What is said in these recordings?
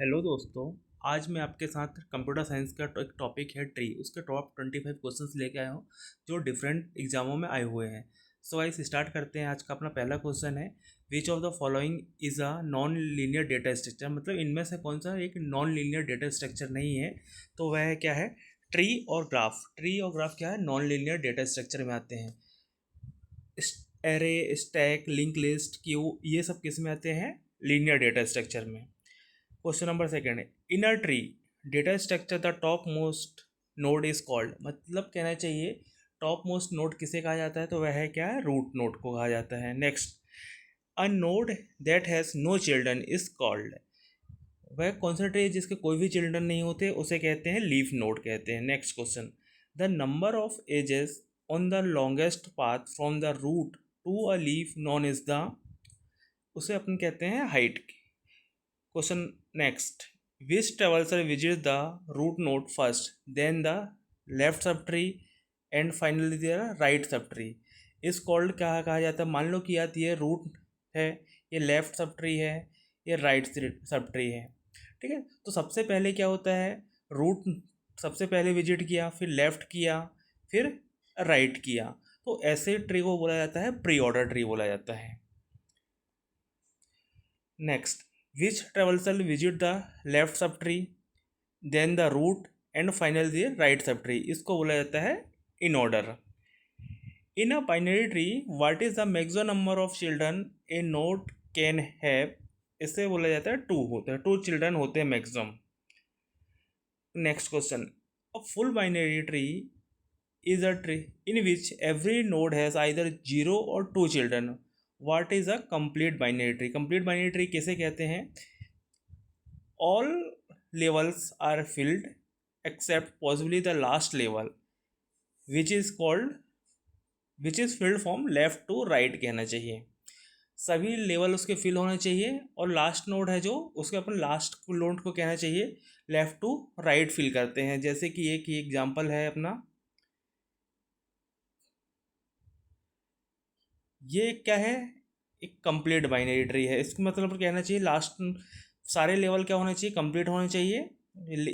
Hello दोस्तों। आज मैं आपके साथ कंप्यूटर साइंस का एक टॉपिक है ट्री, उसके टॉप 25 क्वेश्चंस लेके आया हूँ जो डिफरेंट एग्जामों में आए हुए हैं। सो गाइस स्टार्ट करते हैं। आज का अपना पहला क्वेश्चन है, which of the following is a non linear data structure. मतलब इनमें से कौन सा एक नॉन लीनियर डेटा स्ट्रक्चर नहीं है। तो वह क्या है? ट्री और ग्राफ। ट्री और ग्राफ क्या है? नॉन लीनियर डेटा स्ट्रक्चर में आते हैं। Array, stack, link list, queue, ये सब किस में आते हैं? लीनियर डेटा स्ट्रक्चर में। क्वेश्चन नंबर सेकंड है, in a tree data structure the top most node is called. मतलब कहना चाहिए टॉप मोस्ट नोड किसे कहा जाता है? तो वह है क्या है? रूट नोड को कहा जाता है। Next, a node that has no children is called. वह कौन सा ट्री है जिसके कोई भी चिल्ड्रन नहीं होते? उसे कहते हैं लीफ नोड कहते हैं। Next question, the number of edges on the longest path from the root to a leaf node is the, उसे अपन कहते हैं height. Question next, which traversal visit the root node first then the left सब tree and finally the right sub tree is called क्या कहा जाता है? मान लो कि यार ये रूट है, ये लेफ्ट सब ट्री है, ये राइट सब ट्री है। ठीक है, तो सबसे पहले क्या होता है? रूट सबसे पहले विजिट किया, फिर लेफ्ट किया, फिर राइट किया। तो ऐसे ट्री को बोला जाता है प्री ऑर्डर ट्री बोला जाता है। Next, which traversal visit the left सब tree then the root and final the right sub tree, इसको बोला जाता है in order. In a binary tree what is the maximum number of children a node can have, इससे बोला जाता है to होता है, टू चिल्ड्रन होते हैं maximum. Next question, a full binary tree is a tree in which every node has either 0 or 2 children. What is a complete binary tree? Complete binary tree किसे कहते हैं? All levels are filled except possibly the last level, which is called, which is filled from left to right कहना चाहिए। सभी level उसके fill होने चाहिए और लास्ट नोड है जो, उसके अपन लास्ट नोड को कहना चाहिए लेफ्ट टू राइट फिल करते हैं। जैसे कि एक ही एग्जांपल है अपना, ये क्या है? एक कंप्लीट बाइनरी ट्री है। इसका मतलब कहना चाहिए लास्ट सारे लेवल क्या होने चाहिए? कंप्लीट होने चाहिए।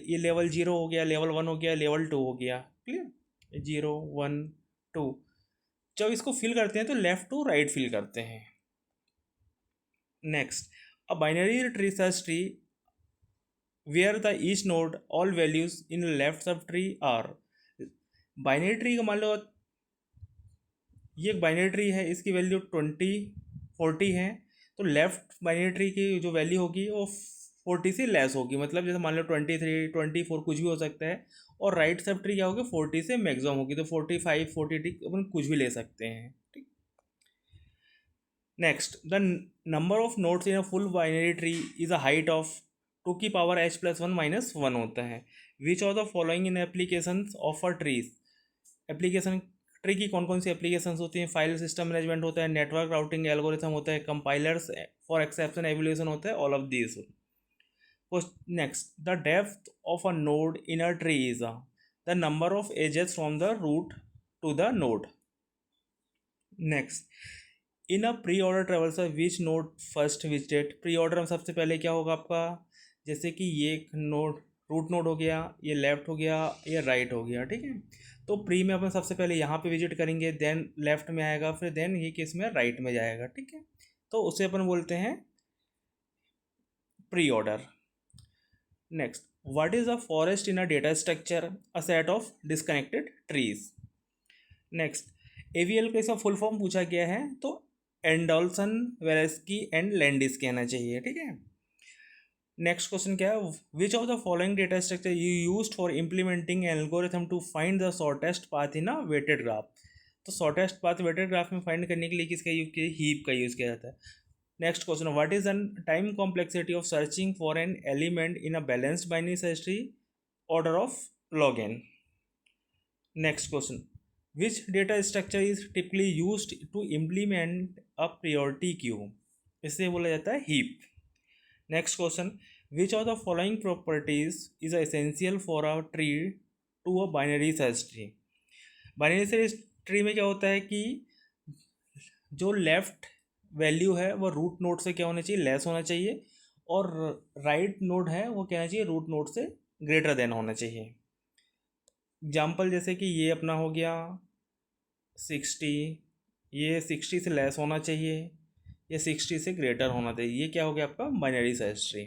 ये लेवल 0 हो गया, लेवल 1 हो गया, लेवल 2 हो गया। क्लियर? 0 1 2। जब इसको फिल करते हैं तो लेफ्ट टू राइट फिल करते हैं। Next, a binary tree search tree where the each node all values in left sub tree are. Binary tree का मान लो ये एक बाइनरी ट्री है, इसकी वैल्यू 20 40 है। तो लेफ्ट बाइनरी ट्री की जो वैल्यू होगी वो 40 से लेस होगी। मतलब जैसे मान लो 23 24 कुछ भी हो सकता है। और राइट सब ट्री क्या होगी? 40 से मैक्सिमम होगी, तो 45 40 अपन कुछ भी ले सकते हैं। ठीक। Next, the number of nodes in a full binary tree is a height of 2 की पावर h+1 - 1 होता है। Which of the following in application of a trees. Application tree की कौन कौन सी एप्लीकेशंस होती हैं? फाइल सिस्टम मैनेजमेंट होता है, नेटवर्क राउटिंग एल्गोरिथम होता है, कंपाइलर्स फॉर एक्सेप्शन एवल्यूशन होता है, all of these. Next, the depth of a node in a tree is the number of edges from the root to the node. Next, in a pre order traversal which node first visited. Pre order में सबसे पहले क्या होगा आपका? जैसे कि ये एक नोड रूट नोड हो गया, ये लेफ्ट हो गया, ये राइट हो गया। ठीक है, तो प्री में अपन सबसे पहले यहाँ पे विजिट करेंगे, देन लेफ्ट में आएगा, फिर देन ये केस में राइट में जाएगा। ठीक है, तो उसे अपन बोलते हैं pre order. Next, what is a forest in a data structure? A set of disconnected trees. Next, AVL का इसका फुल फॉर्म पूछा गया है, तो एंडोल्सन वेलेस्की एंड लैंडिस कहना चाहिए। ठीक है, नेक्स्ट क्वेश्चन क्या है? Which of the following data structure you used for implementing algorithm to find the shortest path in a weighted graph. तो शॉर्टेस्ट पाथ वेटेड ग्राफ में फाइंड करने के लिए किसका यूज किया? हीप का यूज किया जाता है। Next question, what is the time complexity of searching for an element in a balanced binary search tree order of log n। Next question, which data structure is typically used to implement a priority queue. इसे बोला जाता है heap. Next question, which of the following properties is essential for a tree to a binary search tree. Binary search tree में क्या होता है कि जो लेफ्ट वैल्यू है वो रूट नोड से क्या होना चाहिए? लेस होना चाहिए। और राइट नोड है वो क्या होना चाहिए, रूट नोड से ग्रेटर देन होना चाहिए। एग्जाम्पल जैसे कि ये अपना हो गया 60, ये 60 से लेस होना चाहिए, ये 60 से ग्रेटर होना चाहिए। ये क्या हो गया आपका binary search tree.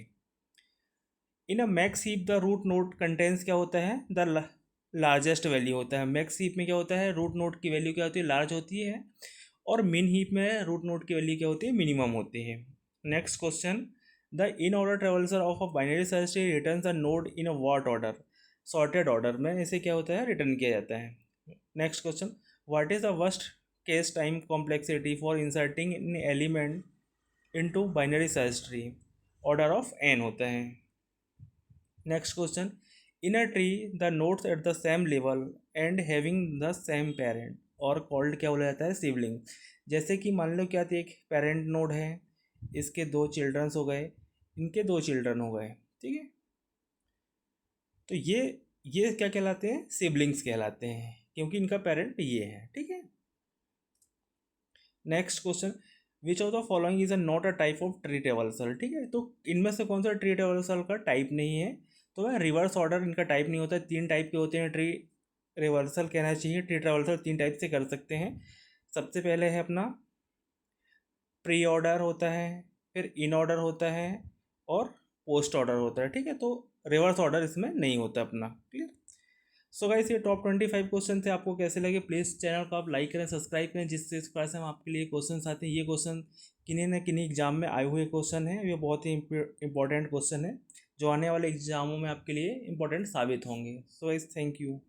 In a max heap the root node contents क्या होता है, द लार्जेस्ट वैल्यू होता है। मैक्स हीप में क्या होता है, रूट नोड की वैल्यू क्या होती है, लार्ज होती है, और मिन हीप में रूट नोड की वैल्यू क्या होती है, मिनिमम होती है। Next question, the in order traversal of a binary search tree returns a node in a what order, sorted order में इसे क्या होता है, रिटर्न किया जाता है। Next question, what is the worst case time complexity for inserting an element into binary search tree, order of n होता है। Next question, in a tree the nodes at the same level and having the same parent और called क्या बोला जाता है, sibling. जैसे कि मान लो क्या थी, एक पेरेंट नोड है, इसके दो चिल्ड्रंस हो गए, इनके दो चिल्ड्रन हो गए, ठीक है, तो ये क्या कहलाते हैं, सिबलिंग्स कहलाते हैं, क्योंकि इनका पेरेंट ये है, ठीक है। Next question, which of the following is a not a type of tree traversal, ठीक है, तो इनमें से कौन सा ट्री ट्रेवल्सल का टाइप नहीं है, तो वह रिवर्स ऑर्डर इनका टाइप नहीं होता है। तीन टाइप के होते हैं ट्री रिवर्सल कहना चाहिए, ट्री ट्रेवल्सल तीन टाइप से कर सकते हैं। सबसे पहले है अपना प्री ऑर्डर होता है, फिर इन ऑर्डर होता है, और पोस्ट ऑर्डर होता है, ठीक है, तो रिवर्स ऑर्डर इसमें नहीं होता अपना, क्लियर। सो गाइस, ये टॉप 25 क्वेश्चन थे, आपको कैसे लगे प्लीज़ चैनल को आप लाइक करें, सब्सक्राइब करें, जिससे इस प्रकार से हम आपके लिए क्वेश्चन आते हैं। ये क्वेश्चन किन्हीं न किन्हीं एग्जाम में आए हुए क्वेश्चन हैं, ये बहुत ही इंपॉर्टेंट क्वेश्चन है जो आने वाले एग्जामों में आपके लिए इंपॉर्टेंट साबित होंगे। So guys, thank you.